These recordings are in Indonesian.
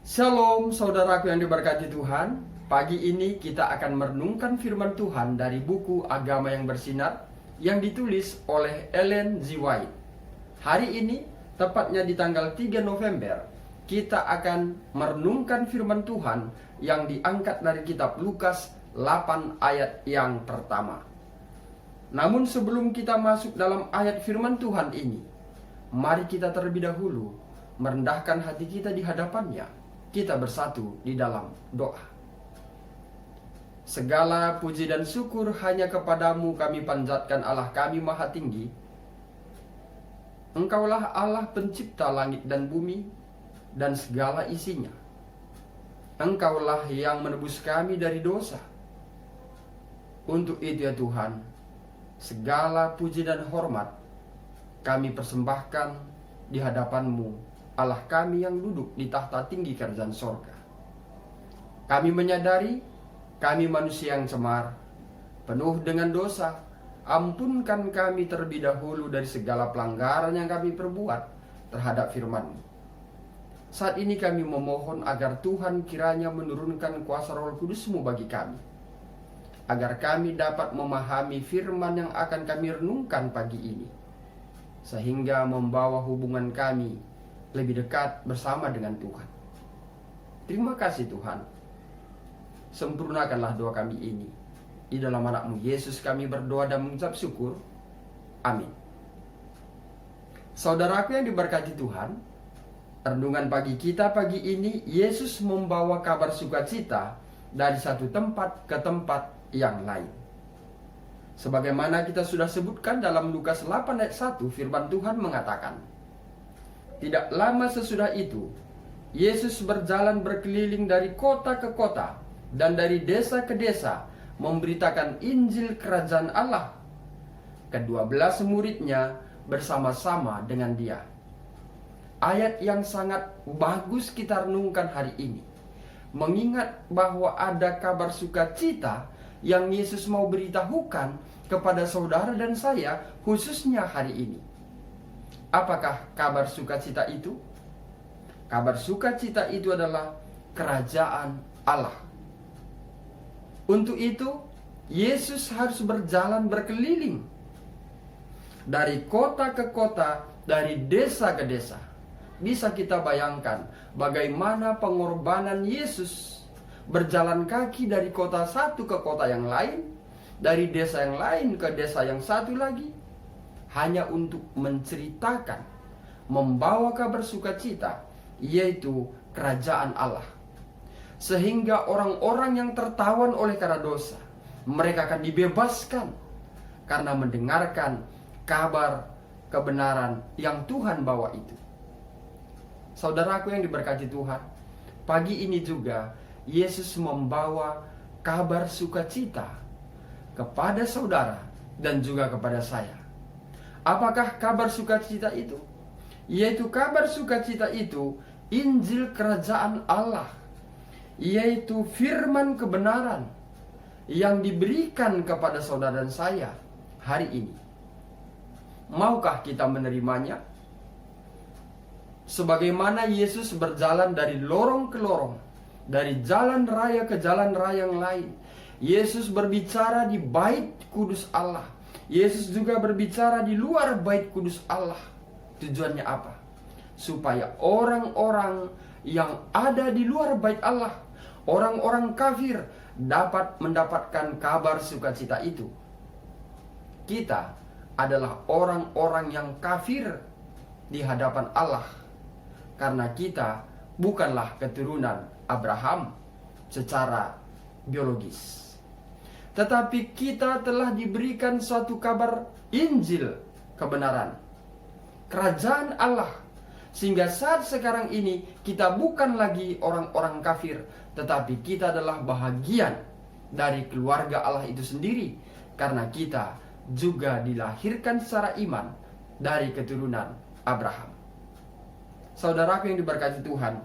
Shalom saudaraku yang diberkati Tuhan. Pagi ini kita akan merenungkan firman Tuhan dari buku Agama yang Bersinar yang ditulis oleh Ellen G. White. Hari ini, tepatnya di tanggal 3 November, kita akan merenungkan firman Tuhan yang diangkat dari kitab Lukas 8 ayat yang pertama. Namun sebelum kita masuk dalam ayat firman Tuhan ini, mari kita terlebih dahulu merendahkan hati kita di hadapannya. Kita bersatu di dalam doa. Segala puji dan syukur hanya kepadamu kami panjatkan Allah kami maha tinggi. Engkaulah Allah pencipta langit dan bumi dan segala isinya. Engkaulah yang menebus kami dari dosa. Untuk itu ya Tuhan, segala puji dan hormat kami persembahkan di hadapan-Mu, Allah kami yang duduk di tahta tinggi kerajaan sorga. Kami menyadari kami manusia yang cemar, penuh dengan dosa. Ampunkan kami terlebih dahulu dari segala pelanggaran yang kami perbuat terhadap firman-Mu. Saat ini kami memohon agar Tuhan kiranya menurunkan kuasa Roh Kudus-Mu bagi kami, agar kami dapat memahami firman yang akan kami renungkan pagi ini, sehingga membawa hubungan kami lebih dekat bersama dengan Tuhan. Terima kasih Tuhan. Sempurnakanlah doa kami ini. Di dalam anak-Mu Yesus kami berdoa dan mengucap syukur. Amin. Saudaraku yang diberkati Tuhan, renungan pagi kita pagi ini, Yesus membawa kabar sukacita dari satu tempat ke tempat yang lain. Sebagaimana kita sudah sebutkan dalam Lukas 8 ayat 1, firman Tuhan mengatakan, tidak lama sesudah itu, Yesus berjalan berkeliling dari kota ke kota dan dari desa ke desa, memberitakan Injil Kerajaan Allah. Ke-12 muridnya bersama-sama dengan dia. Ayat yang sangat bagus kita renungkan hari ini, mengingat bahwa ada kabar sukacita yang Yesus mau beritahukan kepada saudara dan saya, khususnya hari ini. Apakah kabar sukacita itu? Kabar sukacita itu adalah kerajaan Allah. Untuk itu, Yesus harus berjalan berkeliling dari kota ke kota, dari desa ke desa. Bisa kita bayangkan bagaimana pengorbanan Yesus berjalan kaki dari kota satu ke kota yang lain, dari desa yang lain ke desa yang satu lagi, hanya untuk menceritakan, membawa kabar sukacita, yaitu kerajaan Allah. Sehingga orang-orang yang tertawan oleh karena dosa, mereka akan dibebaskan karena mendengarkan kabar kebenaran yang Tuhan bawa itu. Saudaraku yang diberkati Tuhan, pagi ini juga Yesus membawa kabar sukacita kepada saudara dan juga kepada saya. Apakah kabar sukacita itu? Yaitu kabar sukacita itu Injil Kerajaan Allah, yaitu firman kebenaran yang diberikan kepada saudara dan saya hari ini. Maukah kita menerimanya? Sebagaimana Yesus berjalan dari lorong ke lorong, dari jalan raya ke jalan raya yang lain, Yesus berbicara di bait kudus Allah. Yesus juga berbicara di luar bait kudus Allah. Tujuannya apa? Supaya orang-orang yang ada di luar bait Allah, orang-orang kafir, dapat mendapatkan kabar sukacita itu. Kita adalah orang-orang yang kafir di hadapan Allah, karena kita bukanlah keturunan Abraham secara biologis. Tetapi kita telah diberikan suatu kabar Injil kebenaran, kerajaan Allah. Sehingga saat sekarang ini kita bukan lagi orang-orang kafir, tetapi kita adalah bahagian dari keluarga Allah itu sendiri, karena kita juga dilahirkan secara iman dari keturunan Abraham. Saudaraku yang diberkati Tuhan,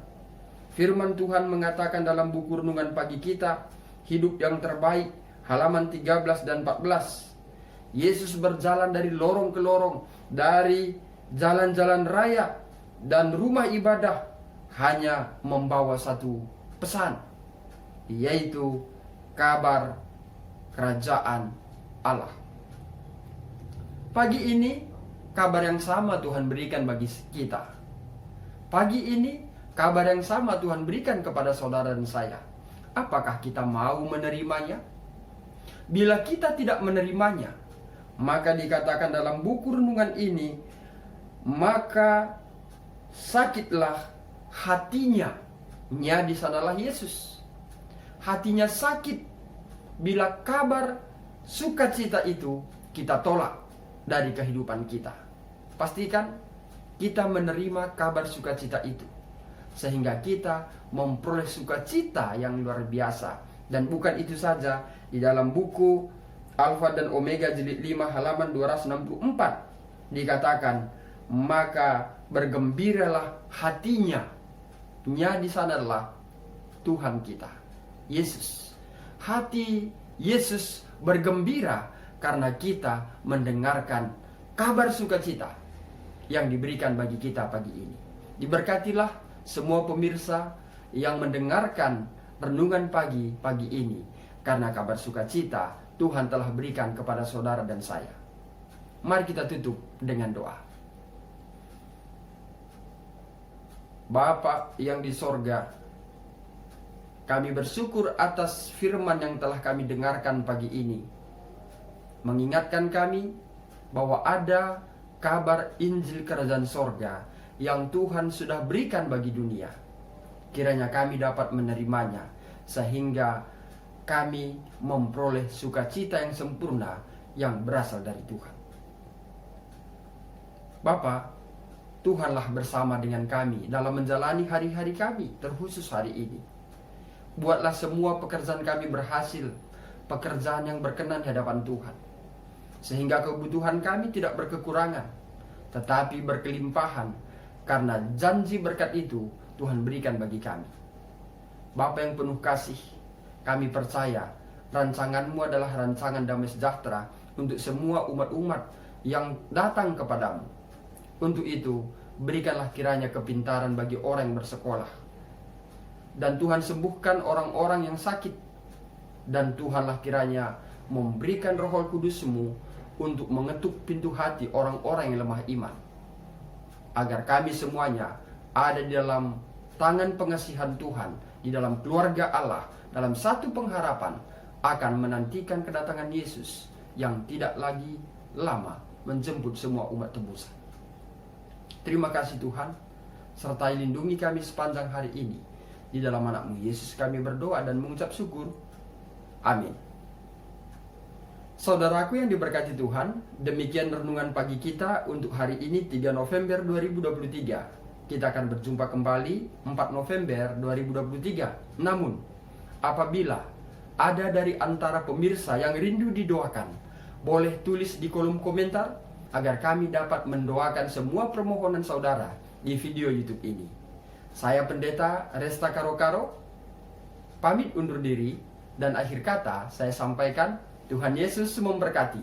firman Tuhan mengatakan dalam buku renungan pagi kita, Hidup yang Terbaik, halaman 13 dan 14. Yesus berjalan dari lorong ke lorong, dari jalan-jalan raya dan rumah ibadah, hanya membawa satu pesan, yaitu kabar kerajaan Allah. Pagi ini kabar yang sama Tuhan berikan bagi kita. Pagi ini kabar yang sama Tuhan berikan kepada saudara dan saya. Apakah kita mau menerimanya? Bila kita tidak menerimanya, maka dikatakan dalam buku renungan ini, maka sakitlah hatinya. Nya di sanalah Yesus. Hatinya sakit bila kabar sukacita itu kita tolak dari kehidupan kita. Pastikan kita menerima kabar sukacita itu, sehingga kita memperoleh sukacita yang luar biasa. Dan bukan itu saja, di dalam buku Alfa dan Omega jilid 5 halaman 264 dikatakan, maka bergembiralah hatinya. Nya di sana adalah Tuhan kita, Yesus. Hati Yesus bergembira karena kita mendengarkan kabar sukacita yang diberikan bagi kita pagi ini. Diberkatilah semua pemirsa yang mendengarkan renungan pagi ini, karena kabar sukacita Tuhan telah berikan kepada saudara dan saya. Mari kita tutup dengan doa. Bapa yang di sorga, kami bersyukur atas firman yang telah kami dengarkan pagi ini, mengingatkan kami bahwa ada kabar Injil Kerajaan Sorga yang Tuhan sudah berikan bagi dunia. Kiranya kami dapat menerimanya, sehingga kami memperoleh sukacita yang sempurna yang berasal dari Tuhan. Bapa, Tuhanlah bersama dengan kami dalam menjalani hari-hari kami, terkhusus hari ini. Buatlah semua pekerjaan kami berhasil, pekerjaan yang berkenan di hadapan Tuhan, sehingga kebutuhan kami tidak berkekurangan, tetapi berkelimpahan, karena janji berkat itu Tuhan berikan bagi kami. Bapa yang penuh kasih, kami percaya rancangan-Mu adalah rancangan damai sejahtera untuk semua umat-umat yang datang kepadamu. Untuk itu, berikanlah kiranya kepintaran bagi orang yang bersekolah. Dan Tuhan sembuhkan orang-orang yang sakit. Dan Tuhanlah kiranya memberikan Roh Kudus-Mu untuk mengetuk pintu hati orang-orang yang lemah iman, agar kami semuanya ada di dalam tangan pengasihan Tuhan, di dalam keluarga Allah, dalam satu pengharapan akan menantikan kedatangan Yesus yang tidak lagi lama menjemput semua umat tebusan. Terima kasih Tuhan, sertai lindungi kami sepanjang hari ini. Di dalam anak-Mu Yesus kami berdoa dan mengucap syukur. Amin. Saudaraku yang diberkati Tuhan, demikian renungan pagi kita untuk hari ini 3 November 2023. Kita akan berjumpa kembali 4 November 2023. Namun, apabila ada dari antara pemirsa yang rindu didoakan, boleh tulis di kolom komentar agar kami dapat mendoakan semua permohonan saudara di video YouTube ini. Saya Pendeta Resta Karo-Karo, pamit undur diri, dan akhir kata saya sampaikan, Tuhan Yesus memberkati.